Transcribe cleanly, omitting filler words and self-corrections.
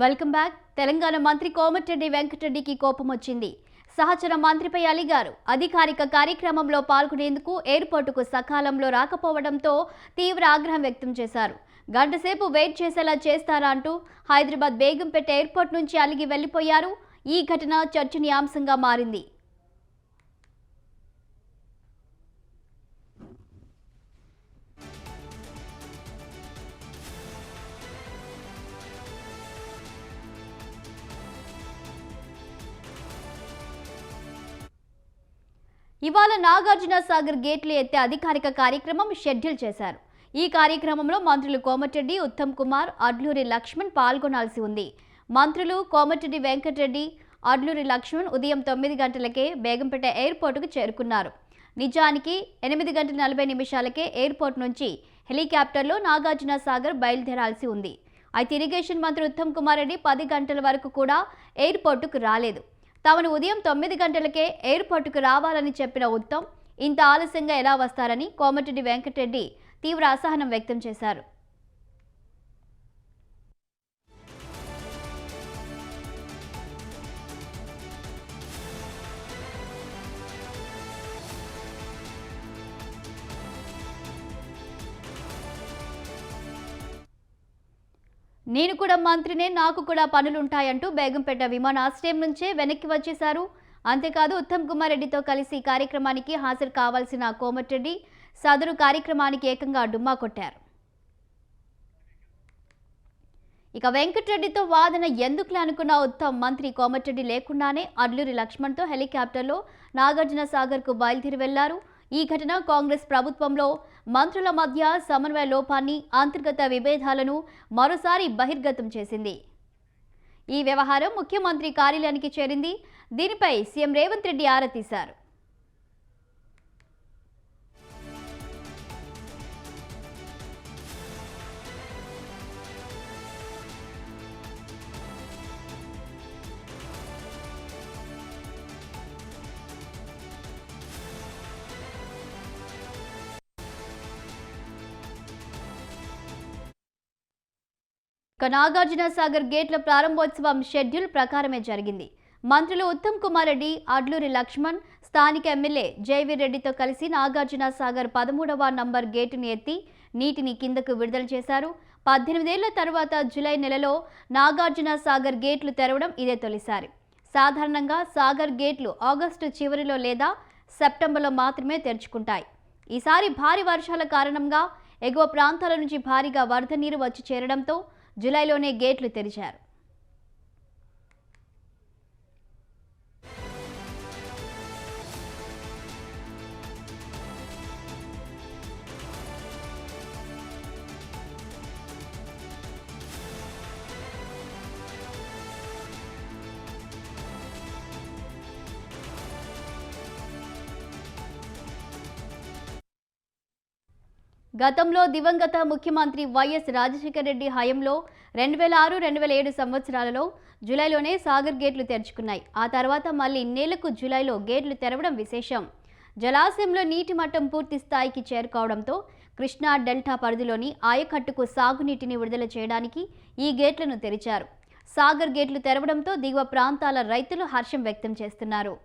Welcome back. Telangana మంత్రి కోమటిరెడ్డి వెంకటరెడ్డికి కోపం వచ్చింది. సహచర మంత్రిపై అలిగారు. అధికారిక కార్యక్రమంలో పాల్గొనేందుకు ఎయిర్పోర్టుకు సకాలంలో రాకపోవడంతో తీవ్ర ఆగ్రహం వ్యక్తం చేశారు. గంటసేపు వెయిట్ చేసేలా చేస్తారా అంటూ హైదరాబాద్ బేగంపేట ఎయిర్పోర్ట్ నుంచి అలిగి వెళ్లిపోయారు. ఈ ఘటన చర్చనీయాంశంగా మారింది. ఇవాళ నాగార్జున సాగర్ గేట్లు ఎత్తే అధికారిక కార్యక్రమం షెడ్యూల్ చేశారు. ఈ కార్యక్రమంలో మంత్రులు కోమటిరెడ్డి, ఉత్తమ్ కుమార్, అడ్లూరి లక్ష్మణ్ పాల్గొనాల్సి ఉంది. మంత్రులు కోమటిరెడ్డి వెంకటరెడ్డి, అడ్లూరి లక్ష్మణ్ ఉదయం 9 గంటలకే బేగంపేట ఎయిర్పోర్టుకు చేరుకున్నారు. నిజానికి 8 గంటల 40 నిమిషాలకే ఎయిర్పోర్ట్ నుంచి హెలికాప్టర్లో నాగార్జున సాగర్ బయలుదేరాల్సి ఉంది. అయితే ఇరిగేషన్ మంత్రి ఉత్తమ్ కుమార్ రెడ్డి 10 గంటల వరకు కూడా ఎయిర్పోర్టుకు రాలేదు. తాను ఉదయం 9 గంటలకే ఎయిర్పోర్టుకు రావాలని చెప్పిన ఉత్తమ్ ఇంత ఆలస్యంగా ఎలా వస్తారని కోమటిరెడ్డి వెంకటరెడ్డి తీవ్ర అసహనం వ్యక్తం చేశారు. నేను కూడా మంత్రినే, నాకు కూడా పనులుంటాయంటూ బేగంపేట విమానాశ్రయం నుంచే వెనక్కి వచ్చేశారు. అంతేకాదు ఉత్తమ్ కుమార్ రెడ్డితో కలిసి కార్యక్రమానికి హాజరు కావాల్సిన కోమటిరెడ్డి సదరు కార్యక్రమానికి ఏకంగా డుమ్మా కొట్టారు. ఇక వెంకటరెడ్డితో వాదన ఎందుకులే అనుకున్న ఉత్తమ్ మంత్రి కోమటిరెడ్డి లేకుండానే అడ్లూరి లక్ష్మణ్తో హెలికాప్టర్లో నాగార్జున సాగర్కు బయలుదేరి వెళ్లారు. ఈ ఘటన కాంగ్రెస్ ప్రభుత్వంలో మంత్రుల మధ్య సమన్వయ లోపాన్ని, అంతర్గత విభేదాలను మరోసారి బహిర్గతం చేసింది. ఈ వ్యవహారం ముఖ్యమంత్రి కార్యాలయానికి చేరింది. దీనిపై సీఎం రేవంత్ రెడ్డి ఆరా తీశారు. నాగార్జున సాగర్ గేట్ల ప్రారంభోత్సవం షెడ్యూల్ ప్రకారమే జరిగింది. మంత్రులు ఉత్తమ్ కుమార్ రెడ్డి, అడ్లూరి లక్ష్మణ్, స్థానిక ఎమ్మెల్యే జైవీర్ రెడ్డితో కలిసి నాగార్జున సాగర్ 13వ నంబర్ గేటును ఎత్తి నీటిని కిందకు విడుదల చేశారు. 18 ఏళ్ల తర్వాత జూలై నెలలో నాగార్జున సాగర్ గేట్లు తెరవడం ఇదే తొలిసారి. సాధారణంగా సాగర్ గేట్లు ఆగస్టు చివరిలో లేదా సెప్టెంబర్లో మాత్రమే తెరుచుకుంటాయి. ఈసారి భారీ వర్షాల కారణంగా ఎగువ ప్రాంతాల నుంచి భారీగా వరద నీరు వచ్చి చేరడంతో జూలైలోనే గేట్లు తెరిచారు. గతంలో దివంగత ముఖ్యమంత్రి వైఎస్ రాజశేఖర రెడ్డి హయాంలో 2006-2007 సంవత్సరాలలో జూలైలోనే సాగర్ గేట్లు తెరుచుకున్నాయి. ఆ తర్వాత మళ్ళీ ఇన్నేళ్లకు జూలైలో గేట్లు తెరవడం విశేషం. జలాశయంలో నీటి మట్టం పూర్తి స్థాయికి చేరుకోవడంతో కృష్ణా డెల్టా పరిధిలోని ఆయకట్టుకు సాగునీటిని విడుదల చేయడానికి ఈ గేట్లను తెరిచారు. సాగర్ గేట్లు తెరవడంతో దిగువ ప్రాంతాల రైతులు హర్షం వ్యక్తం చేస్తున్నారు.